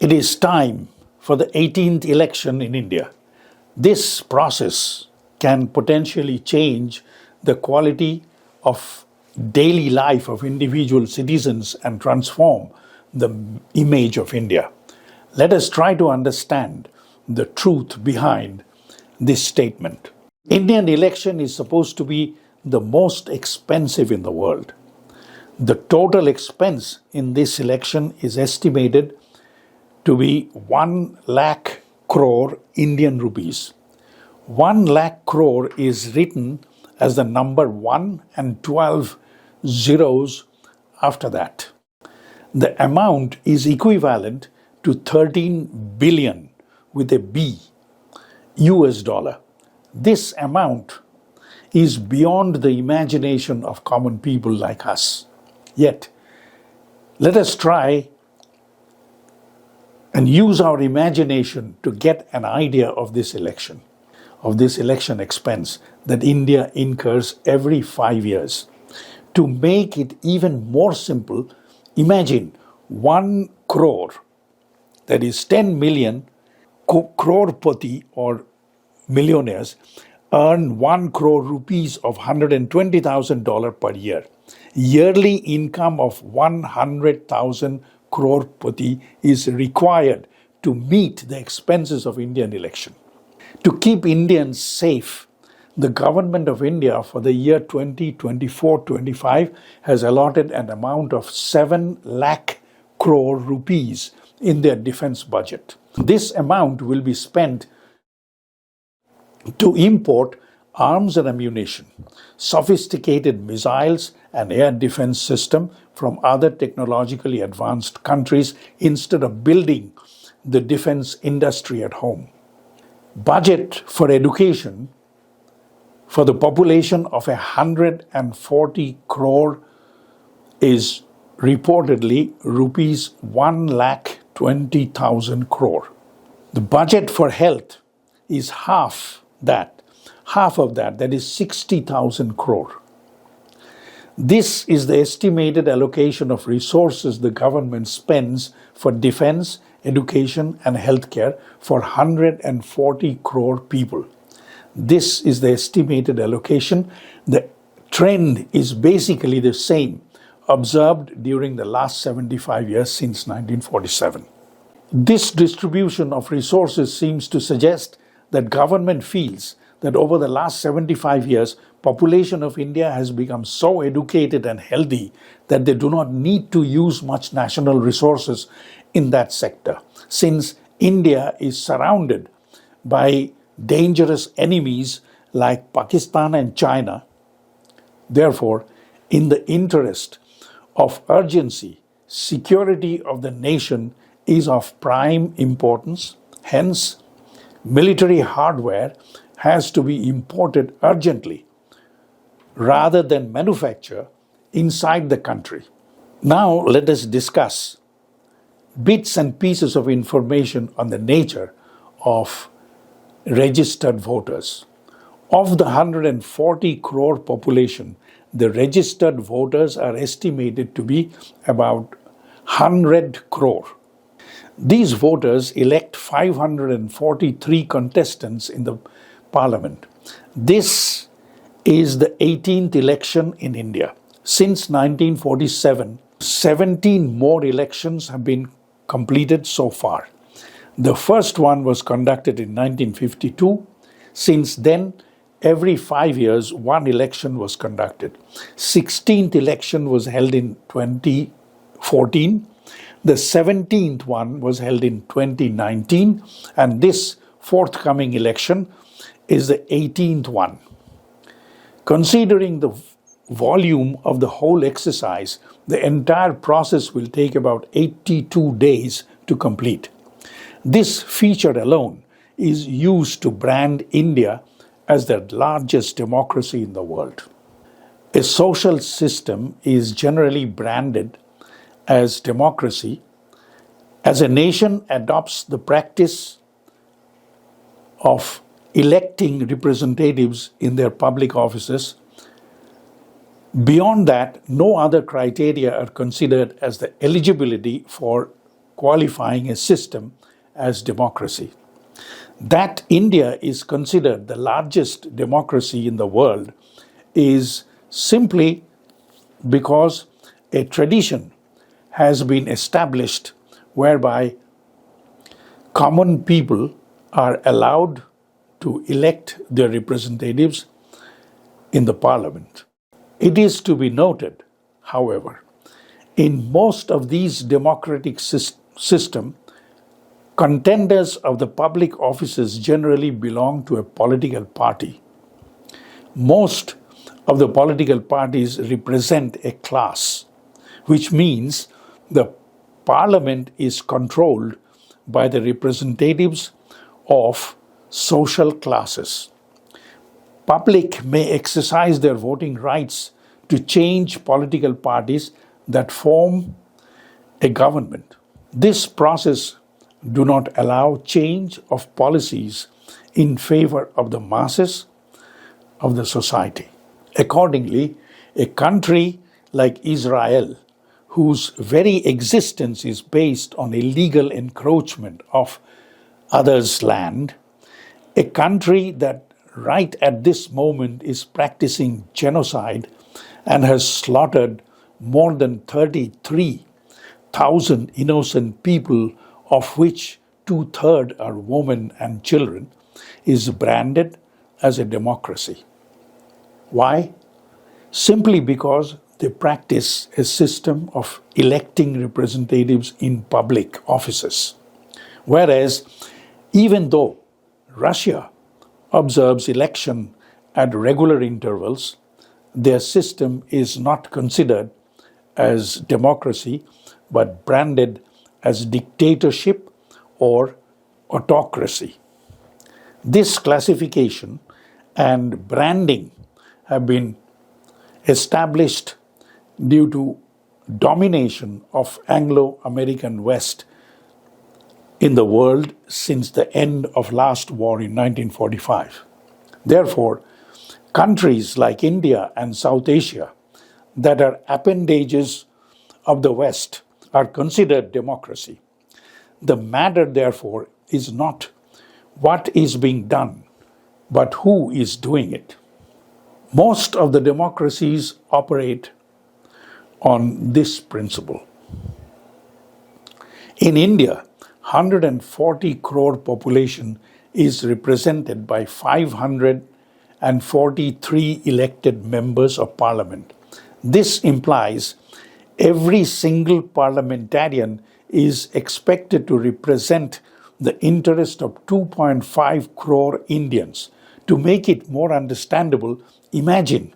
It is time for the 18th election in India. This process can potentially change the quality of daily life of individual citizens and transform the image of India. Let us try to understand the truth behind this statement. Indian election is supposed to be the most expensive in the world. The total expense in this election is estimated to be 1 lakh crore Indian rupees. 1 lakh crore is written as the number 1 and 12 zeros after that. The amount is equivalent to 13 billion with a B US dollar. This amount is beyond the imagination of common people like us. Yet, let us try and use our imagination to get an idea of this election expense that India incurs every 5 years. To make it even more simple, imagine 1 crore, that is 10 million crorepati or millionaires earn 1 crore rupees of $120,000 per year. Yearly income of 100,000 crorepati is required to meet the expenses of Indian election. To keep Indians safe, the government of India for the year 2024-25 has allotted an amount of 7 lakh crore rupees in their defense budget. This amount will be spent to import arms and ammunition, sophisticated missiles and air defense system from other technologically advanced countries instead of building the defense industry at home. Budget for education for the population of 140 crore is reportedly rupees 1,20,000 crore. The budget for health is half of that is 60,000 crore. This is the estimated allocation of resources the government spends for defense, education and healthcare for 140 crore people. This is the estimated allocation. The trend is basically the same observed during the last 75 years since 1947. This distribution of resources seems to suggest that government feels that over the last 75 years, population of India has become so educated and healthy that they do not need to use much national resources in that sector, since India is surrounded by dangerous enemies like Pakistan and China. Therefore, in the interest of urgency, security of the nation is of prime importance. Hence, military hardware has to be imported urgently rather than manufacture inside the country. Now let us discuss bits and pieces of information on the nature of registered voters. Of the 140 crore population, the registered voters are estimated to be about 100 crore. These voters elect 543 contestants in the parliament. This is the 18th election in India. Since 1947, 17 more elections have been completed so far. The first one was conducted in 1952. Since then, every 5 years, one election was conducted. 16th election was held in 2014. The 17th one was held in 2019, and this forthcoming election is the 18th one. Considering the volume of the whole exercise, the entire process will take about 82 days to complete. This feature alone is used to brand India as the largest democracy in the world. A social system is generally branded as democracy as a nation adopts the practice of electing representatives in their public offices. Beyond that, no other criteria are considered as the eligibility for qualifying a system as democracy. That India is considered the largest democracy in the world is simply because a tradition has been established whereby common people are allowed to elect their representatives in the parliament. It is to be noted, however, in most of these democratic systems, contenders of the public offices generally belong to a political party. Most of the political parties represent a class, which means the parliament is controlled by the representatives of social classes. Public may exercise their voting rights to change political parties that form a government. This process do not allow change of policies in favor of the masses of the society. Accordingly, a country like Israel, whose very existence is based on illegal encroachment of others' land, a country that right at this moment is practicing genocide and has slaughtered more than 33,000 innocent people, of which 2/3 are women and children, is branded as a democracy. Why? Simply because they practice a system of electing representatives in public offices. Whereas, even though Russia observes election at regular intervals, their system is not considered as democracy but branded as dictatorship or autocracy. This classification and branding have been established due to domination of Anglo-American West in the world since the end of last war in 1945. Therefore, countries like India and South Asia that are appendages of the West are considered democracy. The matter, therefore, is not what is being done, but who is doing it. Most of the democracies operate on this principle. In India, 140 crore population is represented by 543 elected members of parliament. This implies every single parliamentarian is expected to represent the interest of 2.5 crore Indians. To make it more understandable, imagine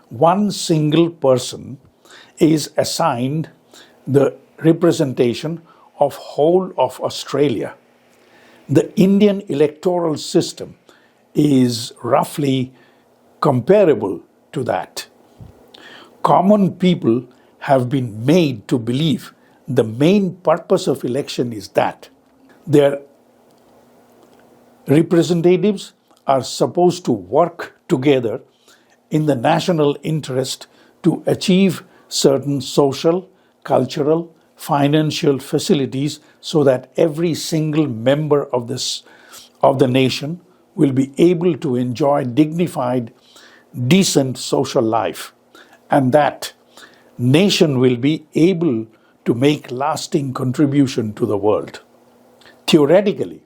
one single person is assigned the representation of whole of Australia. The Indian electoral system is roughly comparable to that. Common people have been made to believe the main purpose of election is that their representatives are supposed to work together in the national interest to achieve certain social, cultural, financial facilities so that every single member of the nation will be able to enjoy dignified, decent social life, and that nation will be able to make lasting contribution to the world. Theoretically,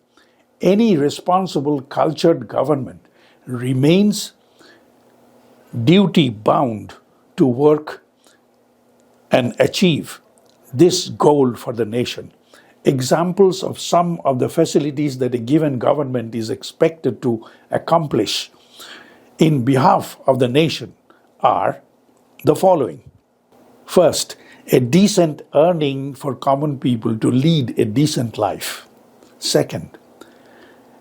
any responsible cultured government remains duty bound to work and achieve this goal for the nation. Examples of some of the facilities that a given government is expected to accomplish in behalf of the nation are the following. First, a decent earning for common people to lead a decent life. Second,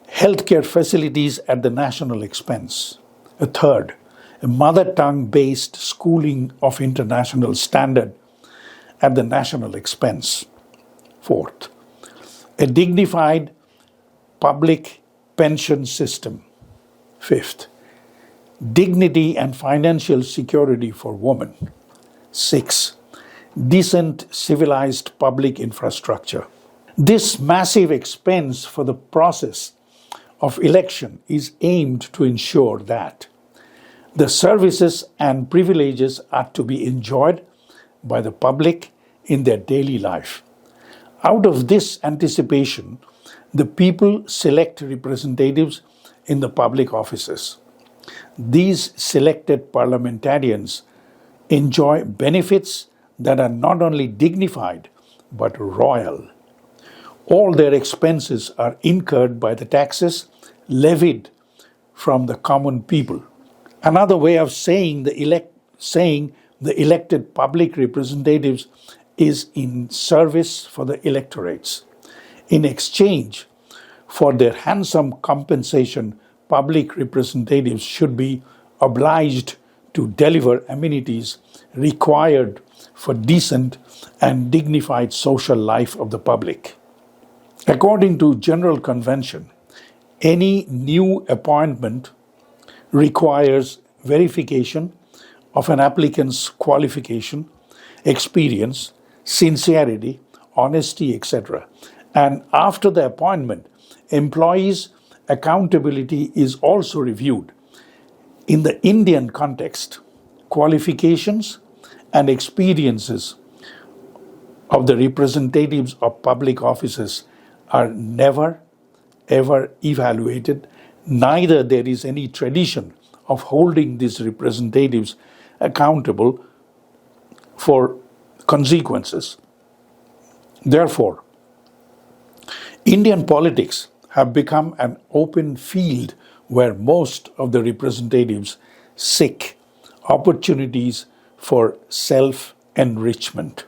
healthcare facilities at the national expense. A third, a mother tongue based schooling of international standard at the national expense. Fourth, a dignified public pension system. Fifth, dignity and financial security for women. Six, decent civilized public infrastructure. This massive expense for the process of election is aimed to ensure that the services and privileges are to be enjoyed by the public in their daily life. Out of this anticipation, the people select representatives in the public offices. These selected parliamentarians enjoy benefits that are not only dignified but royal. All their expenses are incurred by the taxes levied from the common people. Another way of saying the elected public representatives is in service for the electorates. In exchange for their handsome compensation, public representatives should be obliged to deliver amenities required for decent and dignified social life of the public. According to General Convention, any new appointment requires verification of an applicant's qualification, experience, sincerity, honesty, etc. And after the appointment, employees' accountability is also reviewed. In the Indian context, qualifications and experiences of the representatives of public offices are never ever evaluated. Neither there is any tradition of holding these representatives accountable for consequences. Therefore, Indian politics have become an open field where most of the representatives seek opportunities for self-enrichment.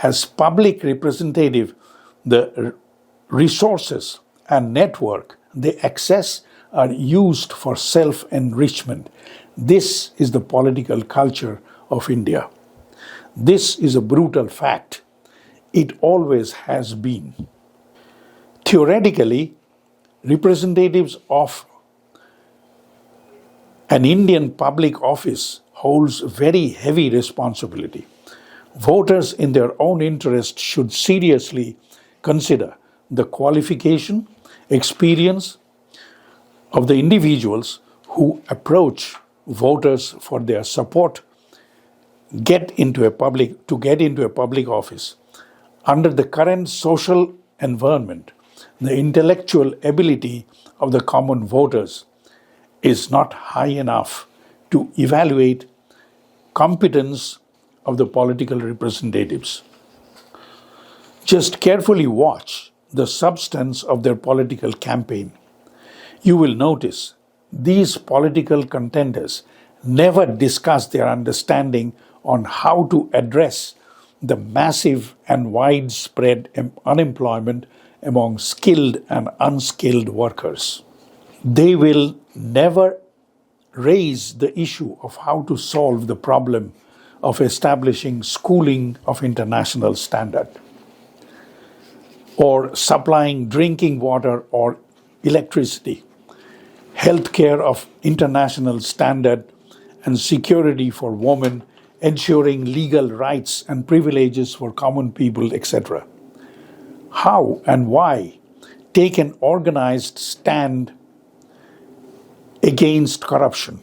As public representative, the resources and network they access are used for self-enrichment. This is the political culture of India. This is a brutal fact. It always has been. Theoretically, representatives of an Indian public office holds very heavy responsibility. Voters in their own interest should seriously consider the qualification, experience of the individuals who approach voters for their support to get into a public office. Under the current social environment, the intellectual ability of the common voters is not high enough to evaluate competence of the political representatives. Just carefully watch the substance of their political campaign. You will notice these political contenders never discuss their understanding on how to address the massive and widespread unemployment among skilled and unskilled workers. They will never raise the issue of how to solve the problem of establishing schooling of international standard, or supplying drinking water or electricity, healthcare of international standard, and security for women, ensuring legal rights and privileges for common people, etc. How and why take an organized stand against corruption,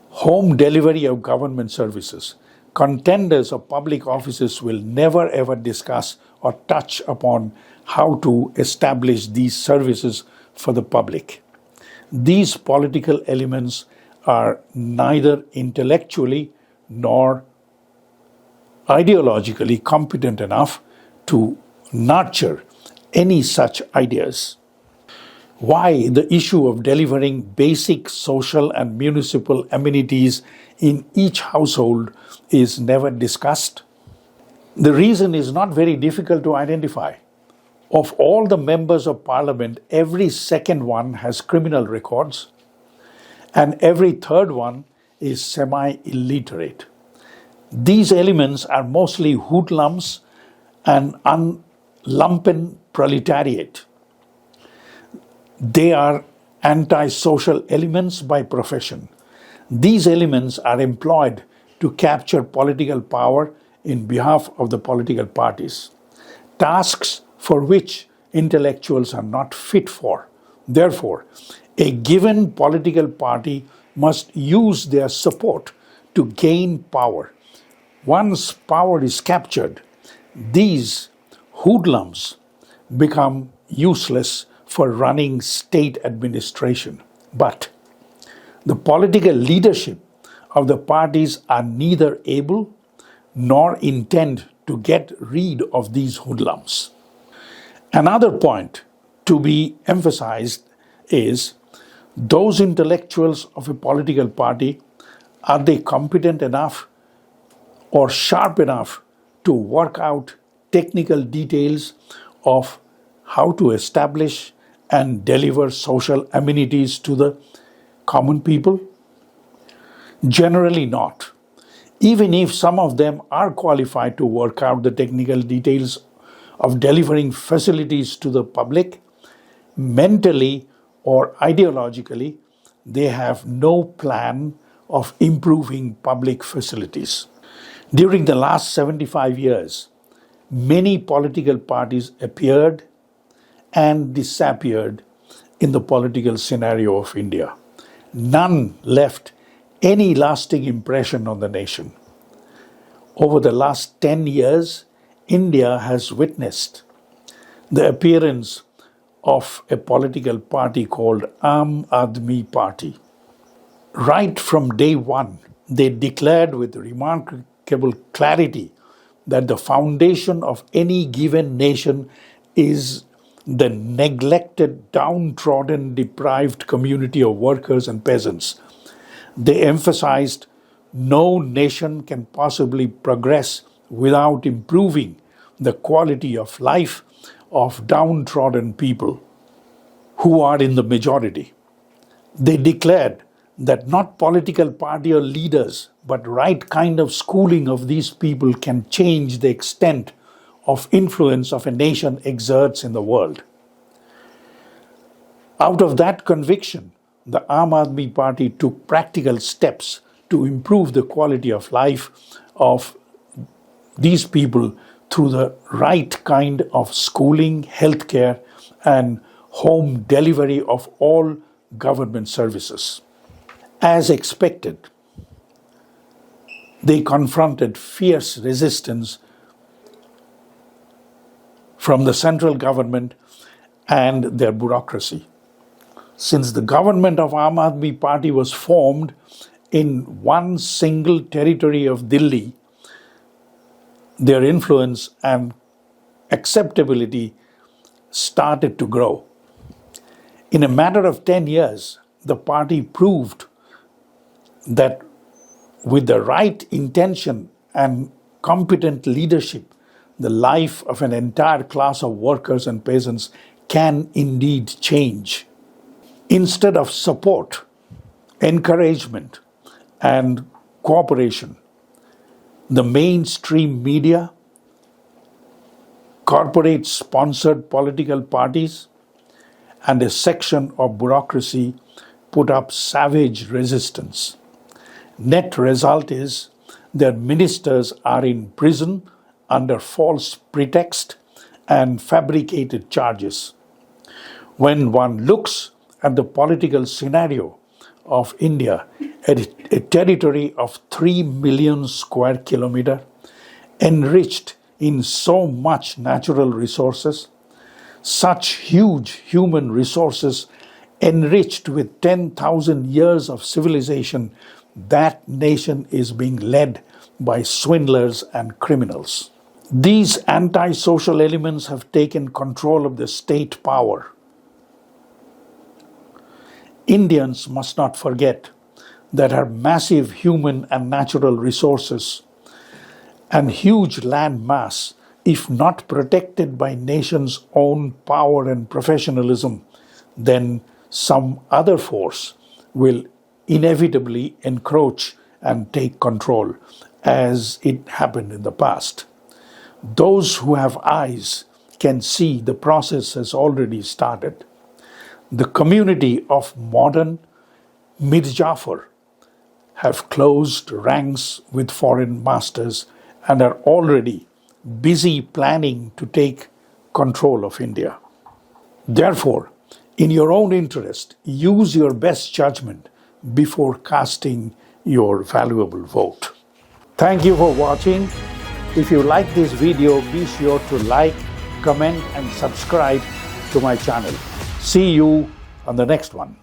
home delivery of government services? Contenders of public offices will never ever discuss or touch upon how to establish these services for the public. These political elements are neither intellectually nor ideologically competent enough to nurture any such ideas. Why the issue of delivering basic social and municipal amenities in each household is never discussed? The reason is not very difficult to identify. Of all the members of parliament, every second one has criminal records, and every third one is semi-illiterate. These elements are mostly hoodlums and lumpen proletariat. They are anti-social elements by profession. These elements are employed to capture political power in behalf of the political parties. Tasks for which intellectuals are not fit for. Therefore, a given political party must use their support to gain power. Once power is captured, these hoodlums become useless for running state administration. But the political leadership of the parties are neither able nor intend to get rid of these hoodlums. Another point to be emphasized is those intellectuals of a political party, are they competent enough or sharp enough to work out technical details of how to establish and deliver social amenities to the common people? Generally not. Even if some of them are qualified to work out the technical details of delivering facilities to the public, mentally or ideologically, they have no plan of improving public facilities. During the last 75 years, many political parties appeared and disappeared in the political scenario of India. None left any lasting impression on the nation. Over the last 10 years, India has witnessed the appearance of a political party called Aam Aadmi Party. Right from day one, they declared with remarkable clarity that the foundation of any given nation is the neglected, downtrodden, deprived community of workers and peasants. They emphasized no nation can possibly progress without improving the quality of life of downtrodden people who are in the majority. They declared that not political party or leaders, but right kind of schooling of these people can change the extent of influence of a nation exerts in the world. Out of that conviction, the Aam Aadmi Party took practical steps to improve the quality of life of these people through the right kind of schooling, healthcare, and home delivery of all government services. As expected, they confronted fierce resistance from the central government and their bureaucracy. Since the government of Aam Aadmi Party was formed in one single territory of Delhi, their influence and acceptability started to grow. In a matter of 10 years, the party proved that with the right intention and competent leadership, the life of an entire class of workers and peasants can indeed change. Instead of support, encouragement, and cooperation, the mainstream media, corporate-sponsored political parties, and a section of bureaucracy put up savage resistance. Net result is their ministers are in prison under false pretext and fabricated charges. When one looks at the political scenario of India, a territory of 3 million square kilometers, enriched in so much natural resources, such huge human resources enriched with 10,000 years of civilization, that nation is being led by swindlers and criminals. These anti-social elements have taken control of the state power. Indians must not forget that our massive human and natural resources and huge land mass, if not protected by nation's own power and professionalism, then some other force will inevitably encroach and take control, as it happened in the past. Those who have eyes can see the process has already started. The community of modern Mir Jafar have closed ranks with foreign masters and are already busy planning to take control of India. Therefore, in your own interest, use your best judgment before casting your valuable vote. Thank you for watching. If you like this video, be sure to like, comment, and subscribe to my channel. See you on the next one.